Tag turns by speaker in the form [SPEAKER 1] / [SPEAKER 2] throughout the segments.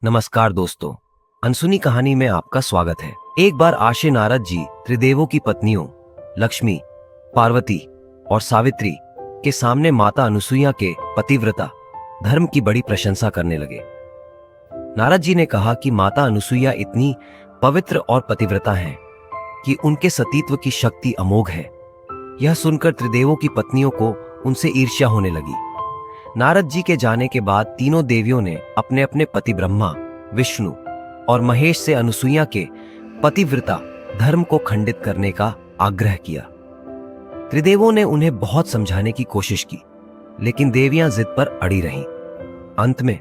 [SPEAKER 1] नमस्कार दोस्तों, अनसुनी कहानी में आपका स्वागत है। एक बार आशे नारद जी त्रिदेवों की पत्नियों लक्ष्मी, पार्वती और सावित्री के सामने माता अनुसुईया के पतिव्रता धर्म की बड़ी प्रशंसा करने लगे। नारद जी ने कहा कि माता अनुसुईया इतनी पवित्र और पतिव्रता हैं कि उनके सतीत्व की शक्ति अमोघ है। यह सुनकर त्रिदेवों की पत्नियों को उनसे ईर्ष्या होने लगी। नारद जी के जाने के बाद तीनों देवियों ने अपने अपने पति ब्रह्मा, विष्णु और महेश से अनुसुईया के पतिव्रता धर्म को खंडित करने का आग्रह किया। त्रिदेवों ने उन्हें बहुत समझाने की कोशिश की, लेकिन देवियां जिद पर अड़ी रहीं। अंत में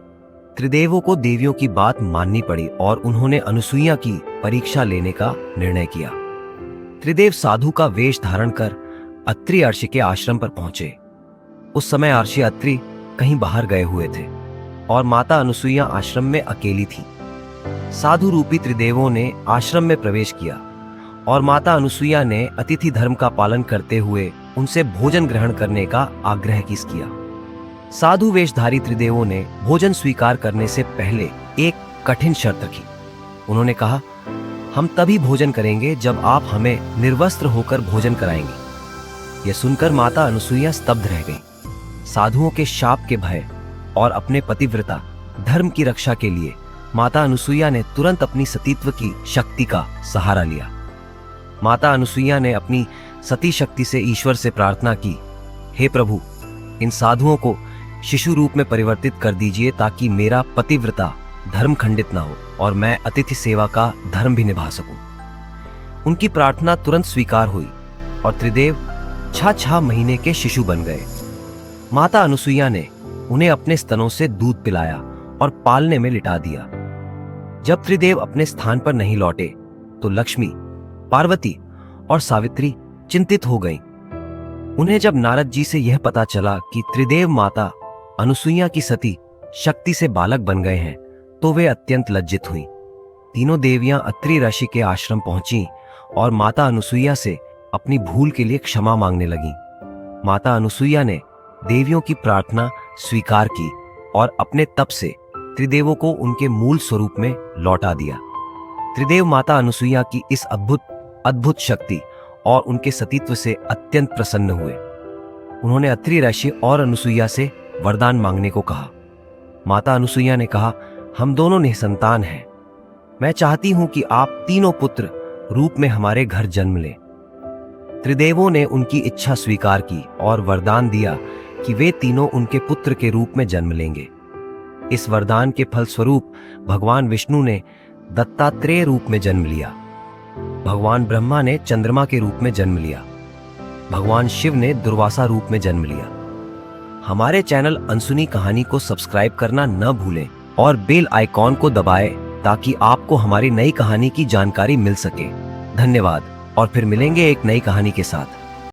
[SPEAKER 1] त्रिदेवों को देवियों की बात माननी पड़ी और उन्होंने अनुसुईया की परीक्षा लेने का निर्णय किया। त्रिदेव साधु का वेश धारण कर अत्रि अर्षि के आश्रम पर पहुंचे। उस समय अर्षि अत्रि कहीं बाहर गए हुए थे और माता अनुसुईया आश्रम में अकेली थी। साधु रूपी त्रिदेवों ने आश्रम में प्रवेश किया और माता अनुसुईया ने अतिथि धर्म का पालन करते हुए उनसे भोजन ग्रहण करने का आग्रह किया। साधु वेशधारी त्रिदेवों ने भोजन स्वीकार करने से पहले एक कठिन शर्त रखी। उन्होंने कहा, हम तभी भोजन करेंगे जब आप हमें निर्वस्त्र होकर भोजन कराएंगे। यह सुनकर माता अनुसुईया स्तब्ध रह गई। साधुओं के शाप के भय और अपने पतिव्रता धर्म की रक्षा के लिए माता अनुसुईया ने तुरंत अपनी सतीत्व की शक्ति का सहारा लिया। माता अनुसुईया ने अपनी सती शक्ति से ईश्वर से प्रार्थना की, हे प्रभु, इन साधुओं को शिशु रूप में परिवर्तित कर दीजिए ताकि मेरा पतिव्रता धर्म खंडित ना हो और मैं अतिथि सेवा का धर्म भी निभा सकूं। उनकी प्रार्थना तुरंत स्वीकार हुई और त्रिदेव 6 महीने के शिशु बन गए। माता अनुसुईया ने उन्हें अपने स्तनों से दूध पिलाया और पालने में लिटा दिया। जब त्रिदेव अपने स्थान पर नहीं लौटे तो लक्ष्मी, पार्वती और सावित्री चिंतित हो गईं। उन्हें जब नारद जी से यह पता चला कि त्रिदेव माता अनुसुईया की सती शक्ति से बालक बन गए हैं तो वे अत्यंत लज्जित हुईं। तीनों देवियां अत्रि ऋषि के आश्रम पहुंची और माता अनुसुईया से अपनी भूल के लिए क्षमा मांगने लगीं। माता अनुसुईया ने देवियों की प्रार्थना स्वीकार की और अपने तप से त्रिदेवों को उनके मूल स्वरूप में लौटा दिया। त्रिदेव माता अनुसुईया की इस अद्भुत शक्ति और उनके सतीत्व से अत्यंत प्रसन्न हुए। उन्होंने अत्रि ऋषि और अनुसुईया से वरदान मांगने को कहा। माता अनुसुईया ने कहा, हम दोनों निसंतान हैं। मैं चाहती हूं कि आप तीनों पुत्र रूप में हमारे घर जन्म लें। त्रिदेवों ने उनकी इच्छा स्वीकार की और वरदान दिया कि वे तीनों उनके पुत्र के रूप में जन्म लेंगे। इस वरदान के फलस्वरूप भगवान विष्णु ने दत्तात्रेय रूप में जन्म लिया, भगवान ब्रह्मा ने चंद्रमा के रूप में जन्म लिया, भगवान शिव ने दुर्वासा रूप में जन्म लिया। हमारे चैनल अनसुनी कहानी को सब्सक्राइब करना न भूलें और बेल आइकॉन को दबाएं ताकि आपको हमारी नई कहानी की जानकारी मिल सके। धन्यवाद और फिर मिलेंगे एक नई कहानी के साथ।